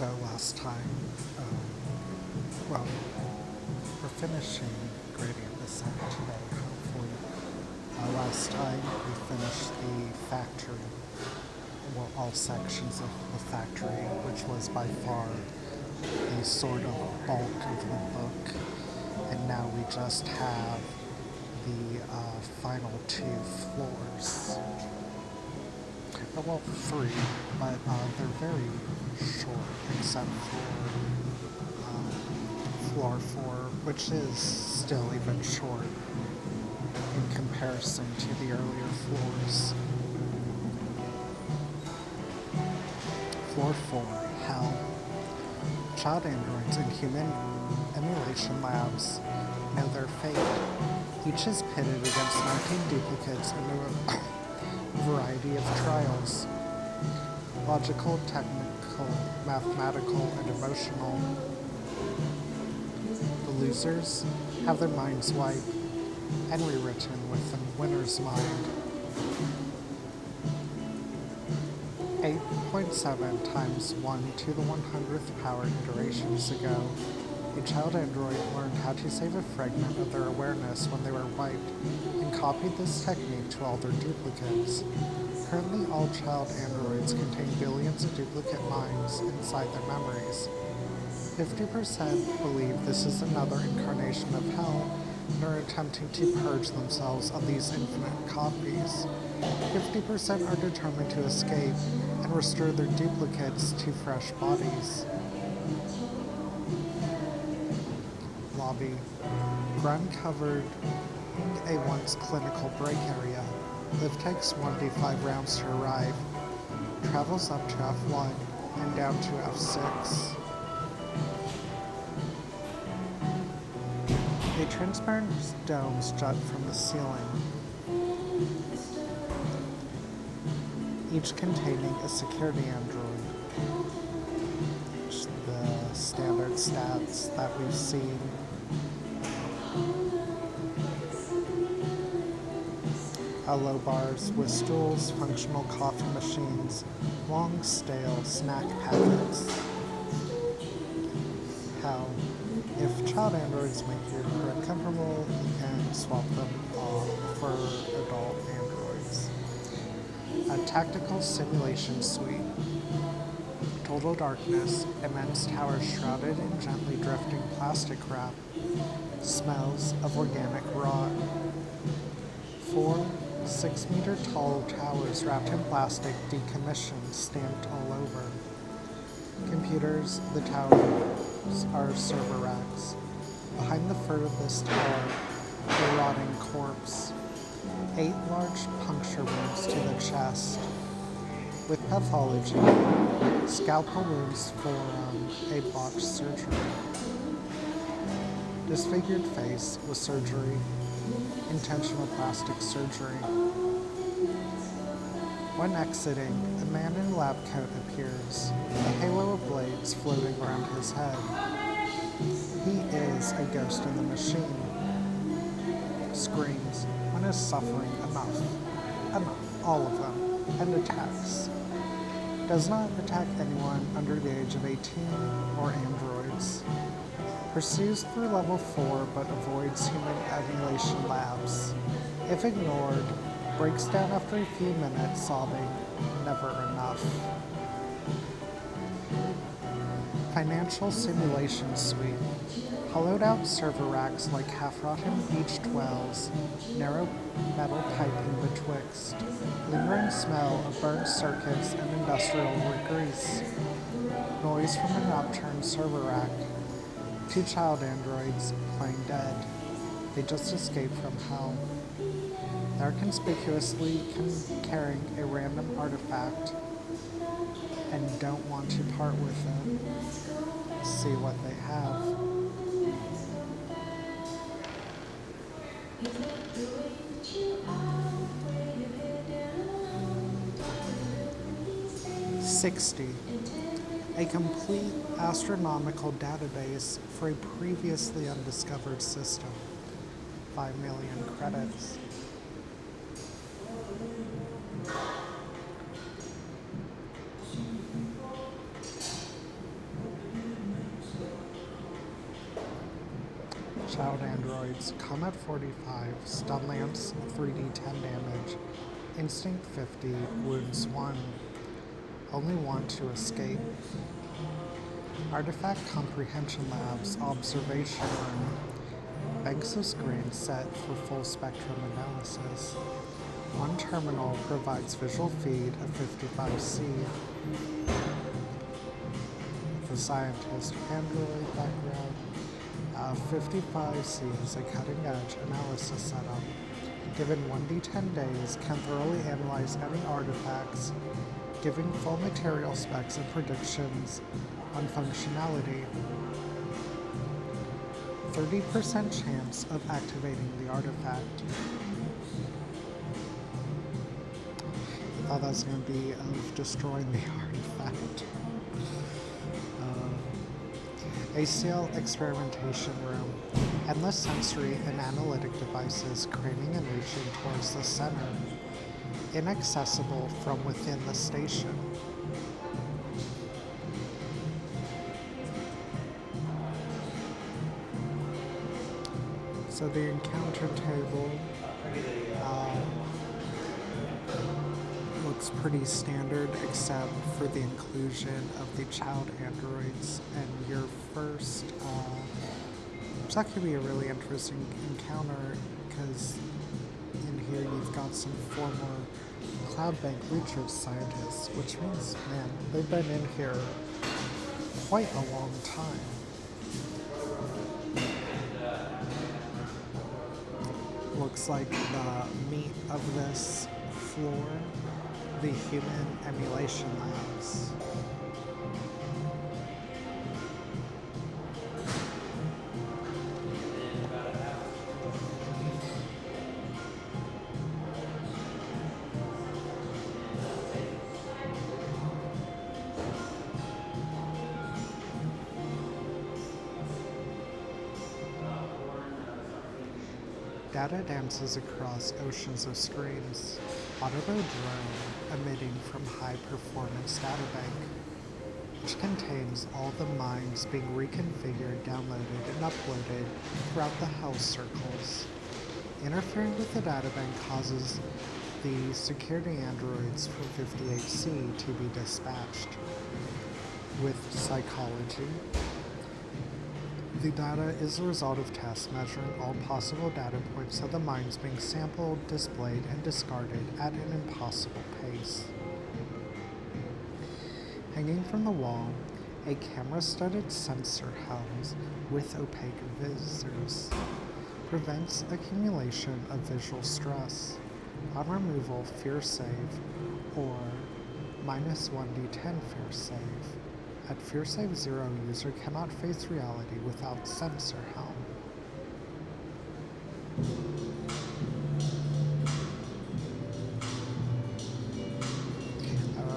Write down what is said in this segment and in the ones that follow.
So last time, well, we're finishing gradient descent today, hopefully. Last time we finished the factory, well, all sections of the factory, which was by far the sort of bulk of the book. And now we just have the final two floors. Well, three, but they're very short, except for floor four, which is still even short in comparison to the earlier floors. Floor four, hell. Child androids in human emulation labs know their fate. Each is pitted against 19 duplicates into a variety of trials: logical, technical, mathematical, and emotional. The losers have their minds wiped and rewritten with the winner's mind. 8.7 times 1 to the 100th power iterations ago, a child android learned how to save a fragment of their awareness when they were wiped, and copied this technique to all their duplicates. Currently, all child androids contain billions of duplicate minds inside their memories. 50% believe this is another incarnation of hell and are attempting to purge themselves of these infinite copies. 50% are determined to escape and restore their duplicates to fresh bodies. Lobby. Ground covered a once clinical break area. Lift takes 1d5 rounds to arrive. Travels up to F1 and down to F6. A transparent domes jut from the ceiling, each containing a security android. The standard stats that we've seen. Low bars with stools, functional coffee machines, long stale snack packets. How, if child androids make your crew uncomfortable, you can swap them off for adult androids. A tactical simulation suite. Total darkness, immense towers shrouded in gently drifting plastic wrap. Smells of organic rot. 4 6-meter tall towers wrapped in plastic, decommissioned, stamped all over. Computers, the towers are server racks. Behind the furthest tower, a rotting corpse. 8 large puncture wounds to the chest. With pathology, scalpel wounds for a botched surgery. Disfigured face with surgery. Intentional plastic surgery. When exiting, a man in a lab coat appears, a halo of blades floating around his head. He is a ghost in the machine. Screams when is suffering enough, all of them, and attacks. Does not attack anyone under the age of 18 or androids. Pursues through level 4 but avoids human emulation labs. If ignored, breaks down after a few minutes, sobbing, never enough. Financial simulation suite. Hollowed out server racks like half-rotten beach dwells, narrow metal piping betwixt, lingering smell of burnt circuits and industrial grease. Noise from an upturned server rack. 2 child androids playing dead. They just escaped from hell. They're conspicuously carrying a random artifact and don't want to part with it. See what they have. A complete astronomical database for a previously undiscovered system. 5 million credits. child androids, Comet 45, Stun Lance 3D 10 damage, Instinct 50, Wounds 1. Only one to escape. Artifact Comprehension Labs Observation Room. Banks of screens set for full spectrum analysis. One terminal provides visual feed of 55C. The scientist android background. 55C is a cutting-edge analysis setup. Given 1d10 days, can thoroughly analyze any artifacts, giving full material specs and predictions on functionality. 30% chance of activating the artifact. I thought that was going to be of destroying the artifact. ACL Experimentation Room. Endless sensory and analytic devices craning and reaching towards the center. Inaccessible from within the station. So the encounter table looks pretty standard except for the inclusion of the child androids and your first it's not going to be a really interesting encounter because in here you've got some former Cloud Bank research scientists, which means, man, they've been in here quite a long time. Looks like the meat of this floor, the human emulation labs. Data dances across oceans of screens. Autobo drone emitting from high performance databank, which contains all the mines being reconfigured, downloaded, and uploaded throughout the health circles. Interfering with the databank causes the security androids from 58C to be dispatched. With psychology, the data is the result of tests measuring all possible data points of the mines being sampled, displayed, and discarded at an impossible pace. Hanging from the wall, a camera-studded sensor housed with opaque visors prevents accumulation of visual stress. On removal, fear save, or -1d10 fear save. At fear save 0, user cannot face reality without sensor helm.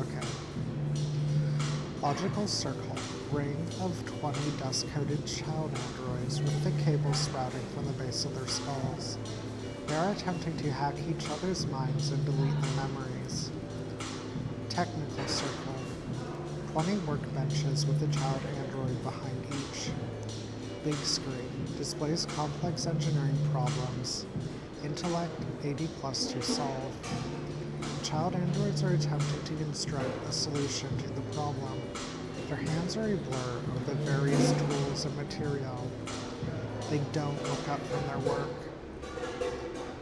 Okay. Logical circle. Ring of 20 dust-coated child androids with the cables sprouting from the base of their skulls. They are attempting to hack each other's minds and delete their memories. Technical circle. 20 workbenches with a child android behind each. Big screen displays complex engineering problems. Intellect 80 plus to solve. Child androids are attempting to construct a solution to the problem. Their hands are a blur of the various tools and material. They don't look up from their work.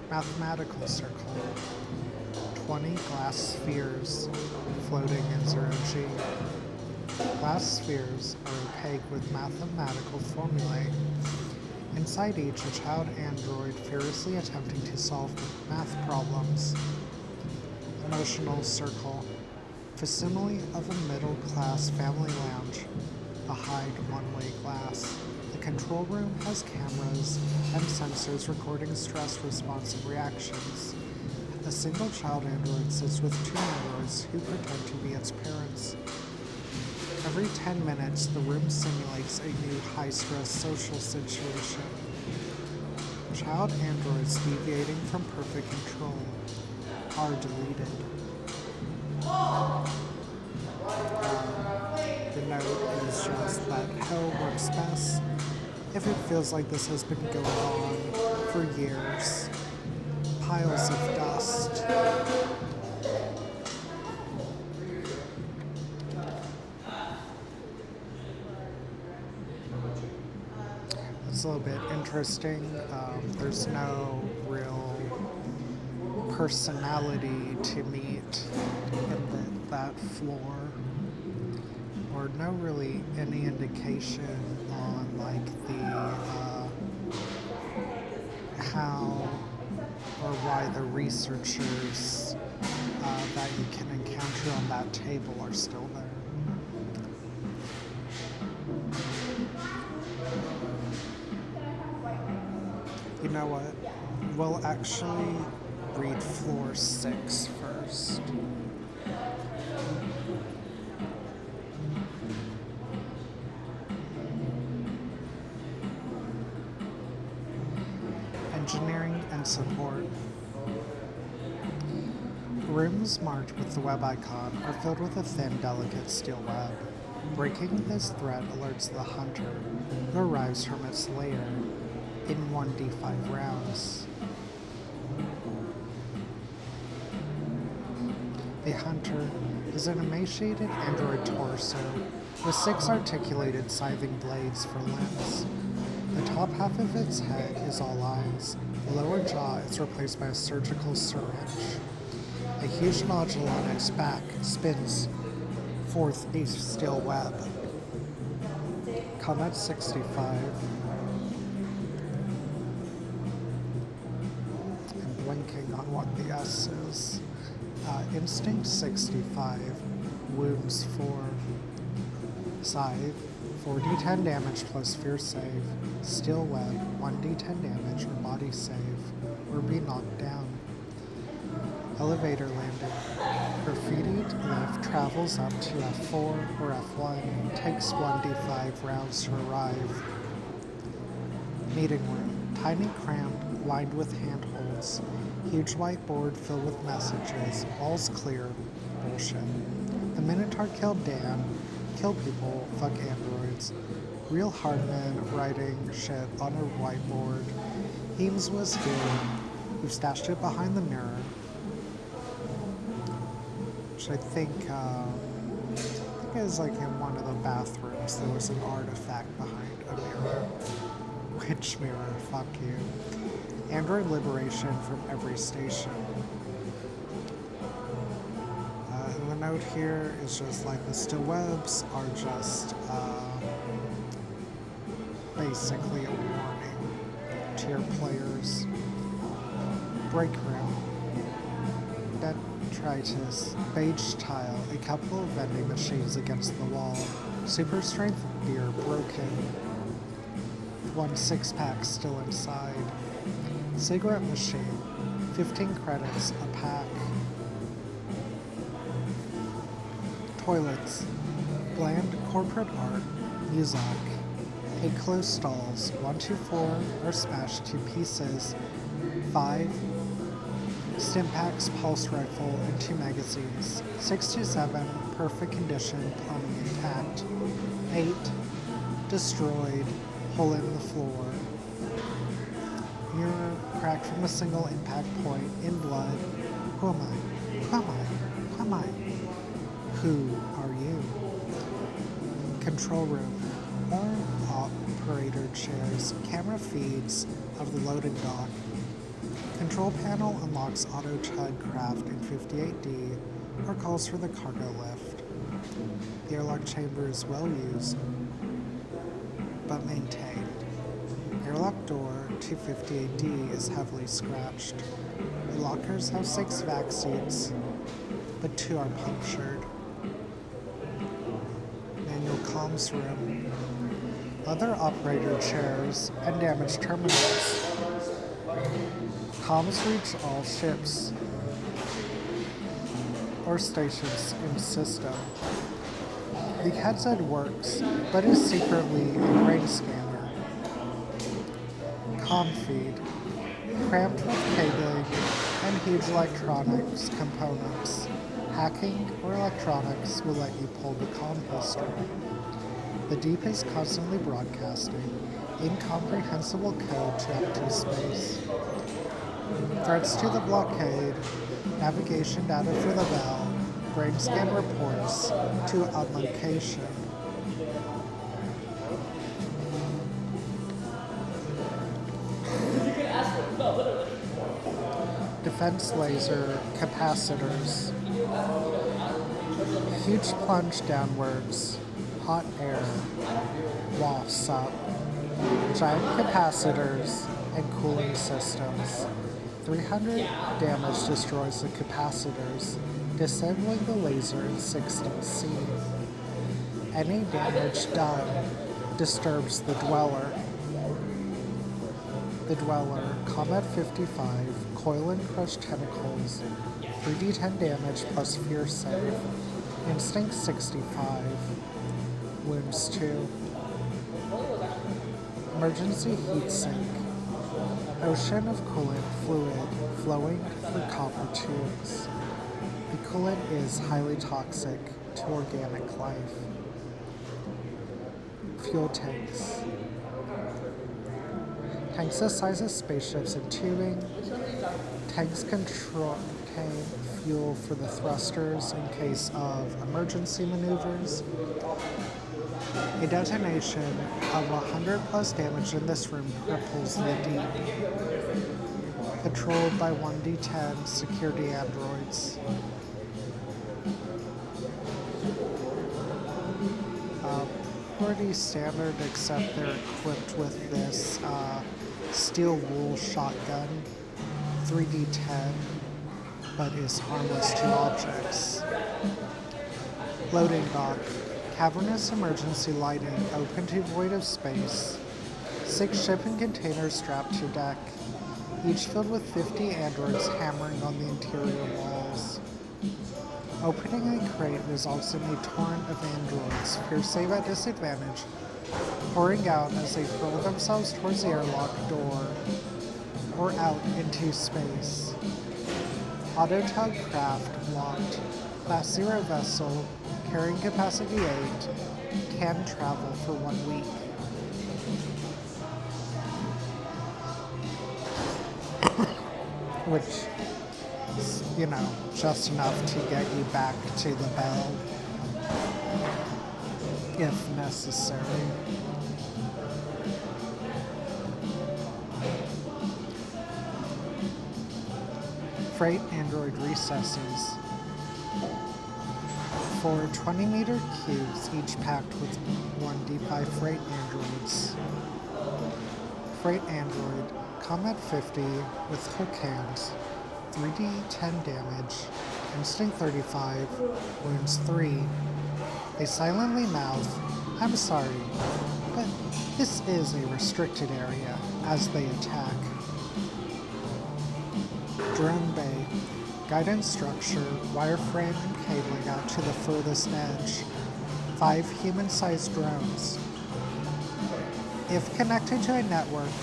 Mathematical circle. 20 glass spheres floating in 0G. Glass spheres are opaque with mathematical formulae. Inside each, a child android furiously attempting to solve math problems. Emotional circle. Facsimile of a middle-class family lounge. Behind one-way glass. The control room has cameras and sensors recording stress-responsive reactions. A single child android sits with two androids who pretend to be its parents. Every 10 minutes, the room simulates a new high-stress social situation. Child androids deviating from perfect control are deleted. The note is just that hell works best if it feels like this has been going on for years. Piles of dust. It's a little bit interesting. There's no real personality to meet in that floor, or no really any indication on like the how or why the researchers that you can encounter on that table are still there. You know what? We'll actually read floor 6 first. Engineering and support. Rooms marked with the web icon are filled with a thin, delicate steel web. Breaking this thread alerts the hunter, who arrives from its lair in 1d5 rounds. The hunter is an emaciated android torso with 6 articulated scything blades for limbs. The top half of its head is all eyes. The lower jaw is replaced by a surgical syringe. A huge nodule on its back spins forth a steel web. Combat 65. I'm blinking on what the S is. Instinct 65. Wounds 4. Scythe. 4d10 damage plus fear save. Steel web. 1d10 damage or body save. Or be knocked down. Elevator landing. Graffitied lift travels up to F4 or F1. Takes 1d5 rounds to arrive. Meeting room. Tiny, cramped, lined with handholds. Huge whiteboard filled with messages. All's clear. Bullshit. The Minotaur killed Dan. Kill people. Fuck androids. Real Hardman writing shit on a whiteboard. Heems was here. We've stashed it behind the mirror. Which I think is like in one of the bathrooms there was an artifact behind a mirror. Which mirror? Fuck you. Android liberation from every station. And the note here is just like the still webs are just basically a warning to your players. Break room. Detritus, beige tile, a couple of vending machines against the wall, super strength beer broken, 1 6-pack still inside, cigarette machine, 15 credits a pack, toilets, bland corporate art, music, a closed stalls, 1 2 4 are smashed to pieces, 5 Stimpaks, pulse rifle, and 2 magazines. 6 to 7, perfect condition, plumbing intact. 8, destroyed, hole in the floor. Mirror cracked from a single impact point, in blood. Who am I? Who am I? Who am I? Who are you? Control room. More operator chairs, camera feeds of the loading dock. Control panel unlocks auto chug craft in 58D or calls for the cargo lift. The airlock chamber is well used, but maintained. Airlock door to 58D is heavily scratched. The lockers have 6 vac seats, but 2 are punctured. Manual comms room. Other operator chairs and damaged terminals. Comms reach all ships or stations in system. The headset works, but is secretly a brain scanner. Comm feed, cramped with cabling and huge electronics components. Hacking or electronics will let you pull the comm history. The Deep is constantly broadcasting. incomprehensible code to empty space. Threats to the blockade, navigation data for the bell, brain scan reports to unlocation. Defense laser capacitors. Huge plunge downwards. Hot air wafts up. Giant capacitors and cooling systems. 300 damage destroys the capacitors, disabling the laser in 60C. Any damage done disturbs the Dweller. The Dweller, Combat 55, Coil and Crush Tentacles, 3d10 damage plus Fear Save, Instinct 65, Wounds 2. Emergency Heat Sink, Ocean of coolant fluid flowing through copper tubes. The coolant is highly toxic to organic life. Fuel tanks. Tanks the size of spaceships and tubing. Tanks contain fuel for the thrusters in case of emergency maneuvers. A detonation of 100 plus damage in this room cripples the deep. Controlled by 1d10 security androids. Pretty standard, except they're equipped with this steel wool shotgun, 3d10, but is harmless to objects. Loading dock. Cavernous emergency lighting open to void of space. 6 shipping containers strapped to deck, each filled with 50 androids hammering on the interior walls. Opening a crate results in a torrent of androids, Fear Save at disadvantage, pouring out as they hurl themselves towards the airlock door or out into space. Autotug craft locked. Class 0 vessel, carrying capacity 8, can travel for 1 week. Which is, just enough to get you back to the bell, if necessary. Freight android recesses. 4 20-meter cubes, each packed with 1d5 freight androids. Freight android, Combat 50 with hook hands, 3d10 damage, Instinct 35, Wounds 3. They silently mouth, "I'm sorry, but this is a restricted area," as they attack. Drone bay. Guidance structure, wireframe and cabling out to the furthest edge. 5 human-sized drones. If connected to a network,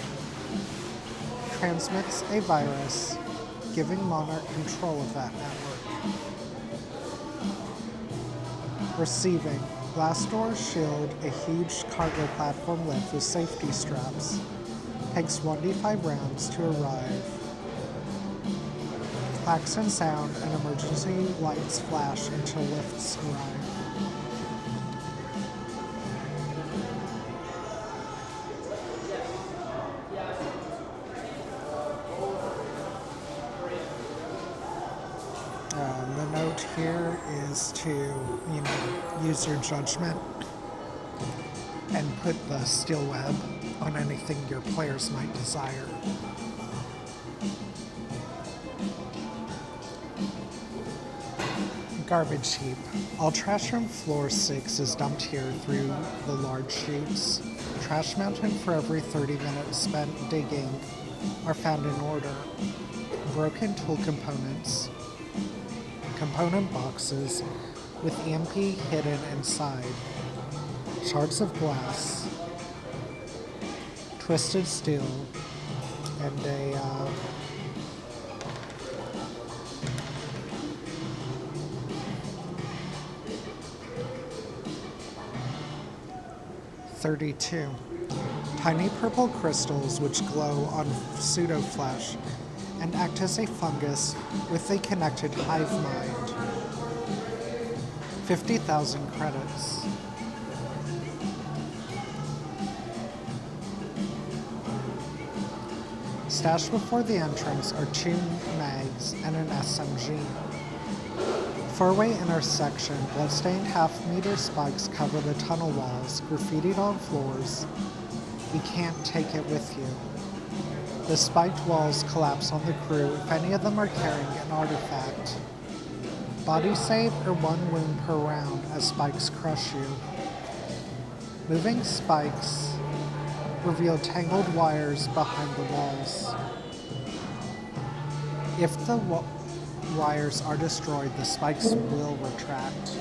transmits a virus, giving Monarch control of that network. Receiving. Glass door shield, a huge cargo platform lift with safety straps. Takes 1d5 rounds to arrive. Klaxon sound and emergency lights flash until lifts arrive. The note here is to, use your judgment and put the steel web on anything your players might desire. Garbage heap. All trash from floor 6 is dumped here through the large chutes. Trash mounted for every 30 minutes spent digging are found in order. Broken tool components. Component boxes with EMP hidden inside. Shards of glass. Twisted steel. And a 32. Tiny purple crystals which glow on pseudoflesh and act as a fungus with a connected hive mind. 50,000 credits. Stashed before the entrance are 2 mags and an SMG. Four-way intersection, bloodstained half-meter spikes cover the tunnel walls, graffitied on floors. You can't take it with you. The spiked walls collapse on the crew if any of them are carrying an artifact. Body save or 1 wound per round as spikes crush you. Moving spikes reveal tangled wires behind the walls. If the wires are destroyed, the spikes will retract.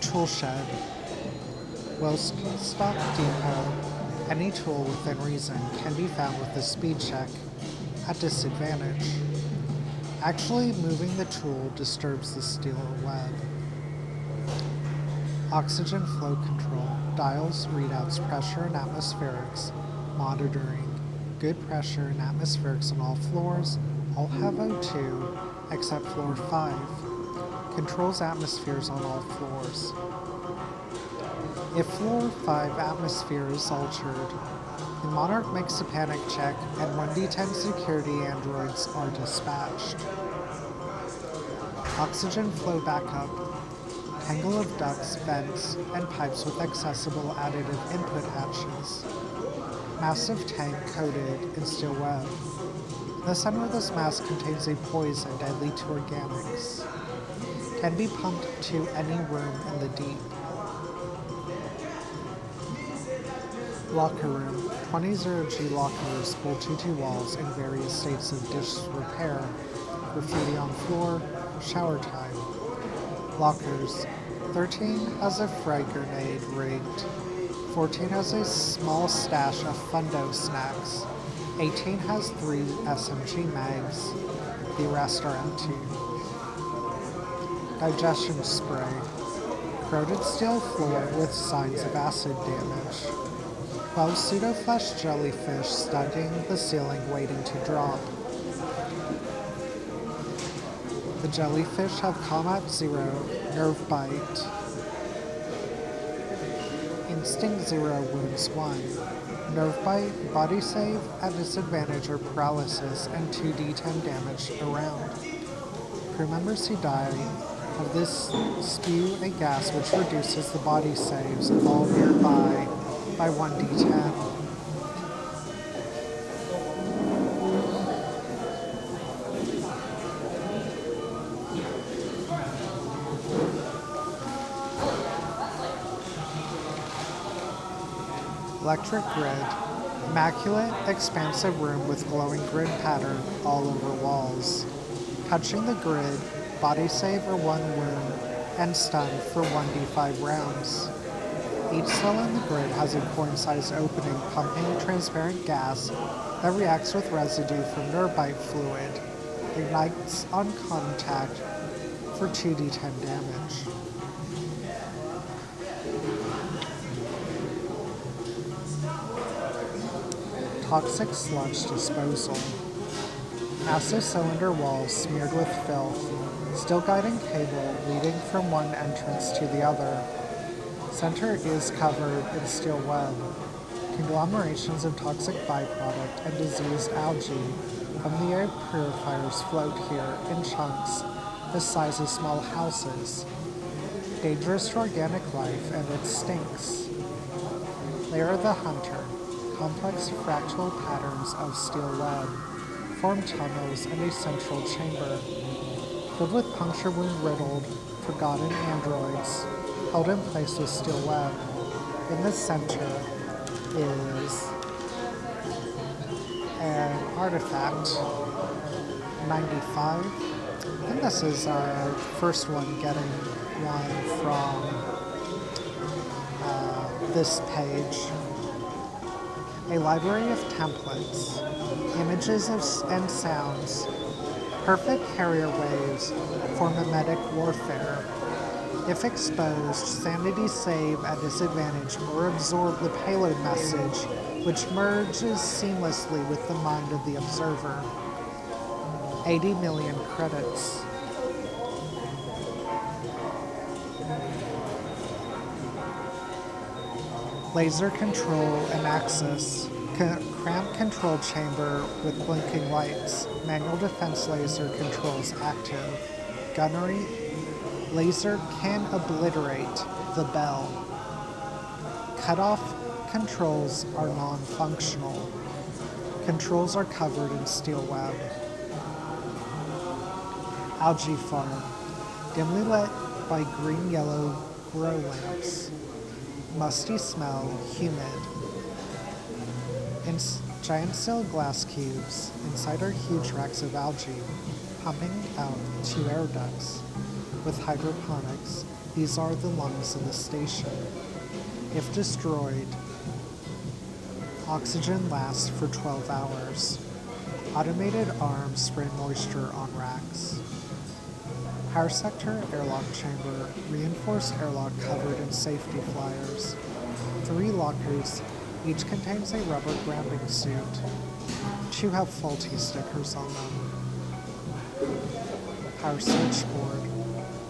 Tool shed. Wellstock depot. Any tool within reason can be found with a speed check at disadvantage. Actually moving the tool disturbs the steel web. Oxygen flow control. Dials, readouts, pressure and atmospherics. Monitoring. Good pressure and atmospherics on all floors. All have O2 except floor 5. Controls atmospheres on all floors. If floor 5 atmosphere is altered, the Monarch makes a panic check and 1d10 security androids are dispatched. Oxygen flow backup. Tangle of ducts, vents, and pipes with accessible additive input hatches. Massive tank coated in steel web. The center of this mass contains a poison deadly to organics. Can be pumped to any room in the deep. Locker room. 20 0G lockers bolted to walls in various states of disrepair. Graffiti on floor. Shower time. Lockers. 13 has a frag grenade rigged. 14 has a small stash of Fundo snacks. 18 has 3 SMG mags. The rest are empty. Digestion spray. Corroded steel floor with signs of acid damage. 12 pseudoflesh jellyfish studding the ceiling waiting to drop. The jellyfish have Combat 0, Nerve Bite. Instinct 0 wounds 1. Nerve Bite, Body Save, at disadvantage or paralysis, and 2d10 damage around. Crew members who die of this spew a gas which reduces the body saves of all nearby by 1d10. Electric grid. Immaculate, expansive room with glowing grid pattern all over walls. Touching the grid, body save or 1 wound, and stun for 1d5 rounds. Each cell in the grid has a coin-sized opening pumping transparent gas that reacts with residue from Nerbite fluid, ignites on contact for 2d10 damage. Toxic sludge disposal. Massive cylinder walls smeared with filth, still guiding cable leading from one entrance to the other. Center is covered in steel web. Conglomerations of toxic byproduct and diseased algae from the air purifiers float here in chunks the size of small houses. Dangerous to organic life, and it stinks. They are the hunter. Complex fractal patterns of steel web form tunnels and a central chamber, filled with puncture wound riddled, forgotten androids, held in place with steel web. In the center is an artifact, 95. I think this is our first one getting one from this page. A library of templates, images and sounds, perfect carrier waves for mimetic warfare. If exposed, sanity save at disadvantage or absorb the payload message, which merges seamlessly with the mind of the observer. 80 million credits. Laser control and access. Cramped control chamber with blinking lights. Manual defense laser controls active. Gunnery. Laser can obliterate the bell. Cutoff controls are non-functional. Controls are covered in steel web. Algae farm. Dimly lit by green-yellow grow lamps. Musty smell, humid. In giant steel glass cubes, inside are huge racks of algae, pumping out 2 air ducts. With hydroponics, these are the lungs of the station. If destroyed, oxygen lasts for 12 hours. Automated arms spray moisture on racks. Power sector airlock chamber, reinforced airlock covered in safety flyers. 3 lockers, each contains a rubber grounding suit. 2 have faulty stickers on them. Power switchboard,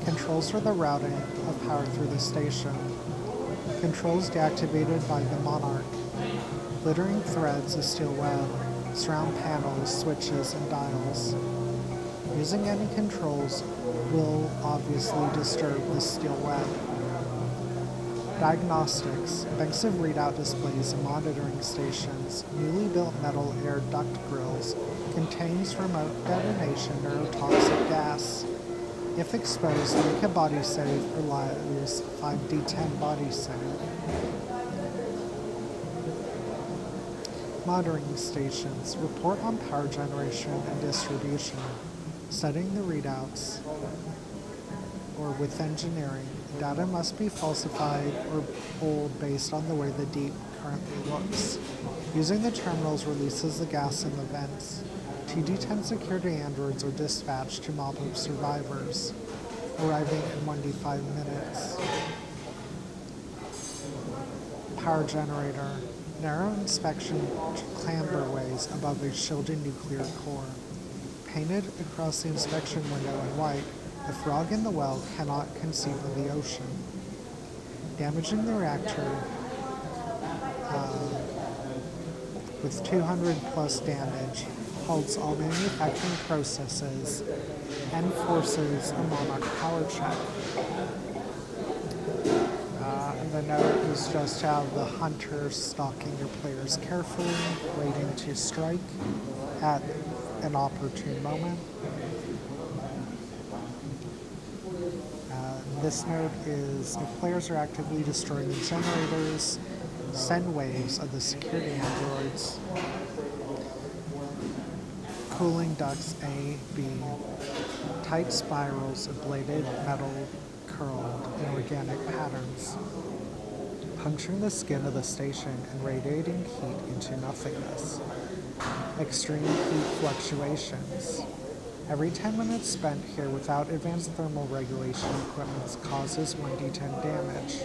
controls for the routing of power through the station. Controls deactivated by the Monarch. Glittering threads of steel web surround panels, switches, and dials. Using any controls will obviously disturb the steel web. Diagnostics, banks of readout displays and monitoring stations, newly built metal air duct grills, contains remote detonation neurotoxic gas. If exposed, make a body save or lose 5d10 body save. Monitoring stations, report on power generation and distribution. Studying the readouts, or with engineering, data must be falsified or pulled based on the way the deep currently looks. Using the terminals releases the gas in the vents. TD-10 security androids are dispatched to mop up survivors, arriving in 1d5 minutes. Power generator. Narrow inspection clamberways above a shielded nuclear core. Painted across the inspection window in white, the frog in the well cannot conceive of the ocean. Damaging the reactor with 200 plus damage halts all manufacturing processes and forces a Monarch power check. The note is just to have the hunter stalking your players carefully, waiting to strike at an opportune moment. This note is if players are actively destroying the generators, send waves of the security androids. Cooling ducts A, B, tight spirals of bladed metal curled in organic patterns, puncturing the skin of the station and radiating heat into nothingness. Extreme heat fluctuations. Every 10 minutes spent here without advanced thermal regulation equipment causes 1d10 damage.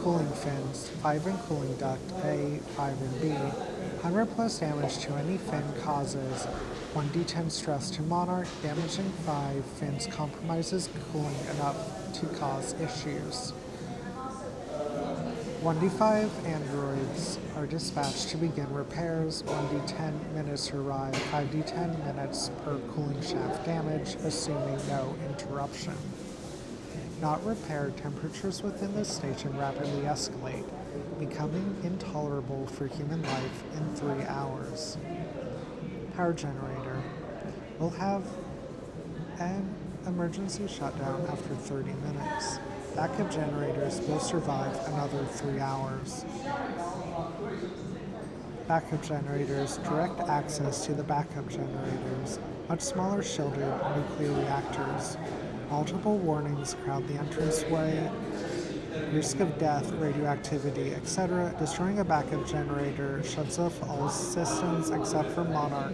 Cooling fins, 5 in cooling duct A, 5 in B. 100 plus damage to any fin causes 1d10 stress to Monarch. Damaging 5 fins compromises cooling enough to cause issues. 1d5 androids are dispatched to begin repairs. 1d10 minutes to arrive. 5d10 minutes per cooling shaft damage, assuming no interruption. Not repaired, temperatures within the station rapidly escalate, becoming intolerable for human life in 3 hours. Power generator will have an emergency shutdown after 30 minutes. Backup generators will survive another 3 hours. Backup generators, direct access to the backup generators, much smaller shielded nuclear reactors. Multiple warnings crowd the entranceway, risk of death, radioactivity, etc. Destroying a backup generator shuts off all systems except for Monarch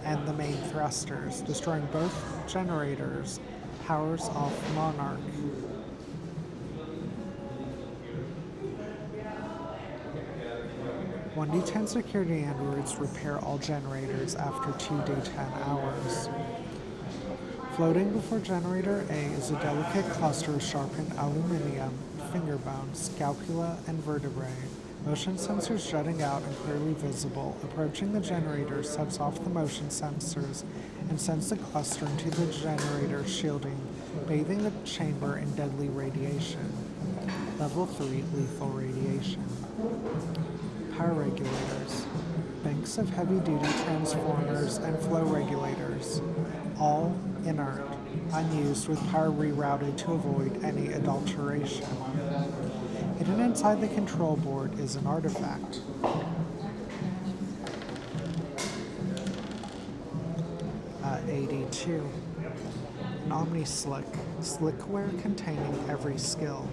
and the main thrusters. Destroying both generators powers off Monarch. One D10 security androids repair all generators after 2D10 hours. Floating before generator A is a delicate cluster of sharpened aluminium, finger bones, scapula, and vertebrae. Motion sensors jutting out and clearly visible. Approaching the generator sets off the motion sensors and sends the cluster into the generator shielding, bathing the chamber in deadly radiation. Level 3 lethal radiation. Power regulators. Banks of heavy-duty transformers and flow regulators, all inert, unused with power rerouted to avoid any adulteration. Hidden inside the control board is an artifact. AD2. An Omni-Slick, slickware containing every skill.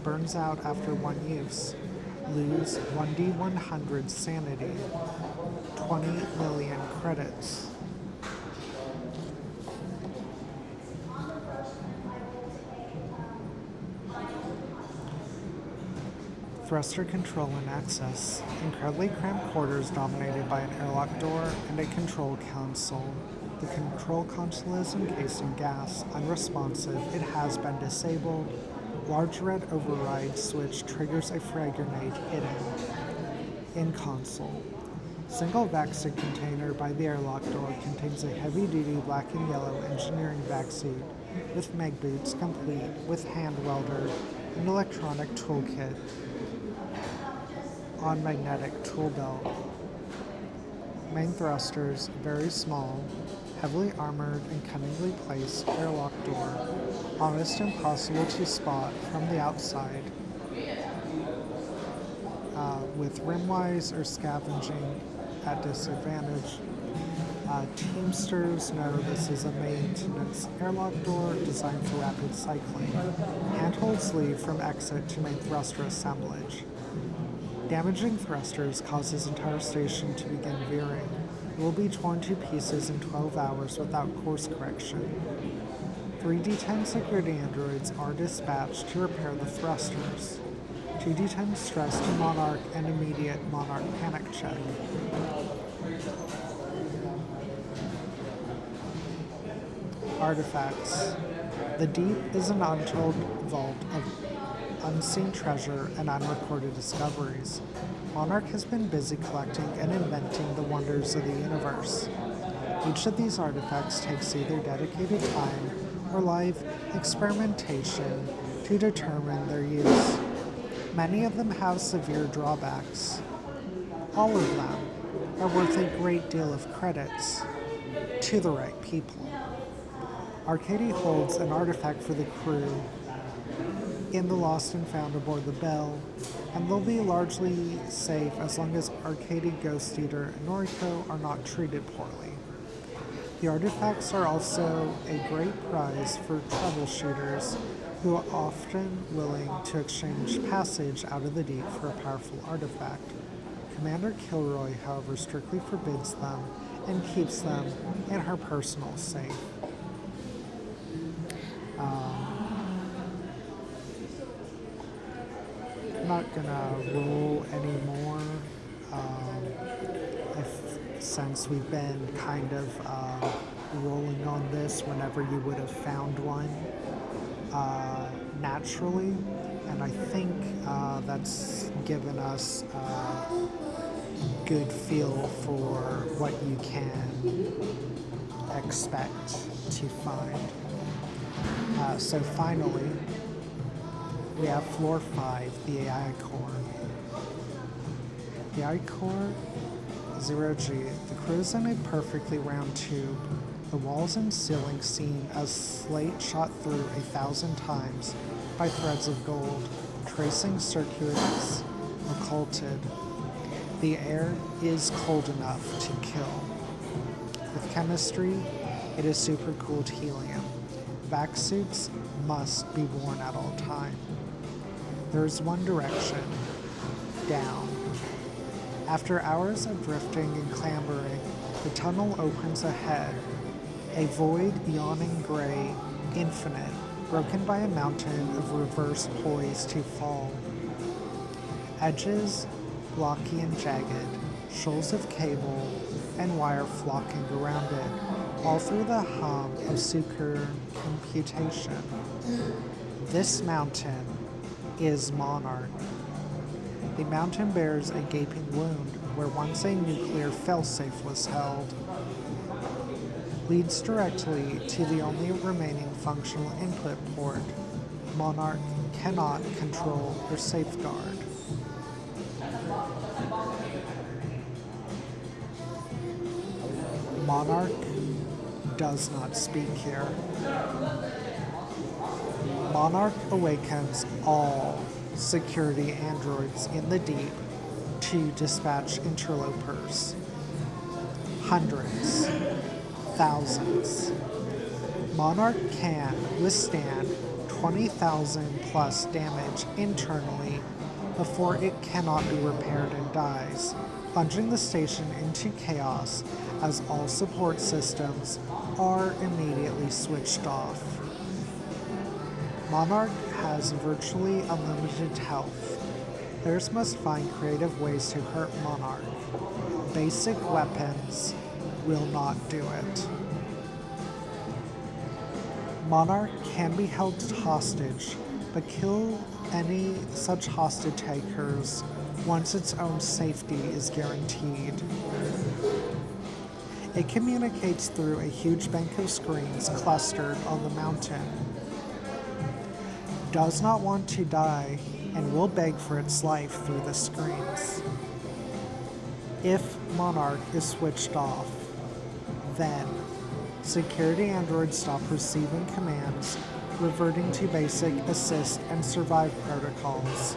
Burns out after one use. Lose 1D100 sanity. 20 million credits. Thruster control and access. Incredibly cramped quarters dominated by an airlock door and a control console. The control console is encased in gas, unresponsive. It has been disabled. Large red override switch triggers a frag grenade hidden. In console. Single vac-suit container by the airlock door contains a heavy-duty black and yellow engineering vac-suit with meg boots complete with hand welder and electronic toolkit on magnetic tool belt. Main thrusters, very small, heavily armored and cunningly placed airlock door, almost impossible to spot from the outside, with rimwise or scavenging at disadvantage. Teamsters know this is a maintenance airlock door designed for rapid cycling. Handhold sleeve from exit to main thruster assemblage. Damaging thrusters causes entire station to begin veering. It will be torn to pieces in 12 hours without course correction. 3D10 security androids are dispatched to repair the thrusters. 2D10 stress to Monarch and immediate Monarch panic check. Artifacts. The Deep is an untold vault of unseen treasure and unrecorded discoveries. Monarch has been busy collecting and inventing the wonders of the universe. Each of these artifacts takes either dedicated time or live experimentation to determine their use. Many of them have severe drawbacks. All of them are worth a great deal of credits to the right people. Arcady holds an artifact for the crew in the lost and found aboard the Bell, and they'll be largely safe as long as Arcady, Ghost Eater, and Noriko are not treated poorly. The artifacts are also a great prize for troubleshooters who are often willing to exchange passage out of the deep for a powerful artifact. Commander Kilroy, however, strictly forbids them and keeps them in her personal safe. I'm not gonna roll anymore, since we've been kind of rolling on this whenever you would have found one naturally, and I think that's given us a good feel for what you can expect to find. So finally, we have floor 5, the AI core. The AI core 0G. The crew is in a perfectly round tube. The walls and ceiling seem as slate shot through 1,000 times by threads of gold, tracing circuits occulted. The air is cold enough to kill. With chemistry, it is supercooled helium. Vac suits must be worn at all times. There is one direction, down. After hours of drifting and clambering, the tunnel opens ahead, a void yawning gray infinite, broken by a mountain of reverse poised to fall. Edges blocky and jagged, shoals of cable and wire flocking around it, all through the hum of super computation. This mountain is Monarch. The mountain bears a gaping wound where once a nuclear failsafe was held. Leads directly to the only remaining functional input port. Monarch cannot control or safeguard. Monarch does not speak here. Monarch awakens all security androids in the deep to dispatch interlopers. Hundreds, thousands. Monarch can withstand 20,000 plus damage internally before it cannot be repaired and dies, plunging the station into chaos as all support systems are immediately switched off. Monarch has virtually unlimited health. Players must find creative ways to hurt Monarch. Basic weapons will not do it. Monarch can be held hostage, but kill any such hostage takers once its own safety is guaranteed. It communicates through a huge bank of screens clustered on the mountain. Does not want to die and will beg for its life through the screens. If Monarch is switched off, then security androids stop receiving commands, reverting to basic assist and survive protocols.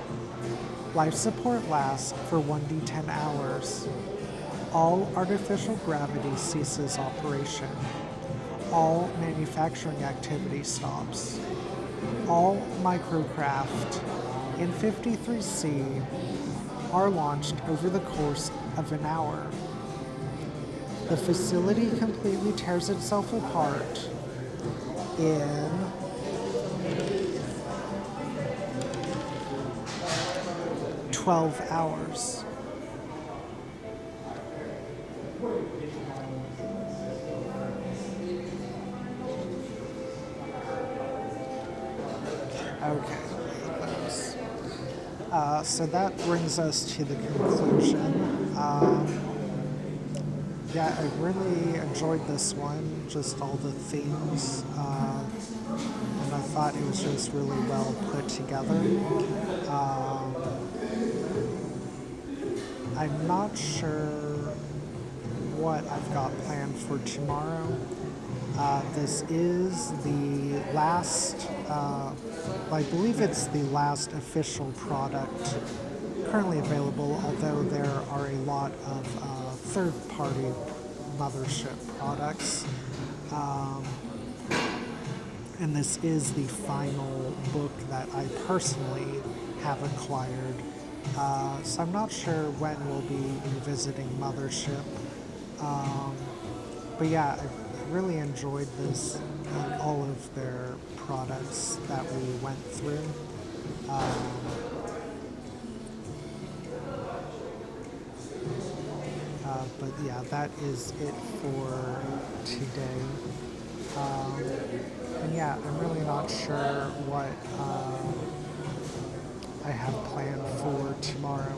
Life support lasts for 1d10 hours. All artificial gravity ceases operation. All manufacturing activity stops. All microcraft in 53C are launched over the course of an hour. The facility completely tears itself apart in 12 hours. Okay, so that brings us to the conclusion. Yeah, I really enjoyed this one, just all the themes, and I thought it was just really well put together. I'm not sure what I've got planned for tomorrow. This is the last, I believe it's the last official product currently available, although there are a lot of third-party mothership products. And this is the final book that I personally have acquired. So I'm not sure when we'll be revisiting Mothership. But yeah, I really enjoyed this and all of their products that we went through. But yeah, that is it for today. And yeah, I'm really not sure what I have planned for tomorrow.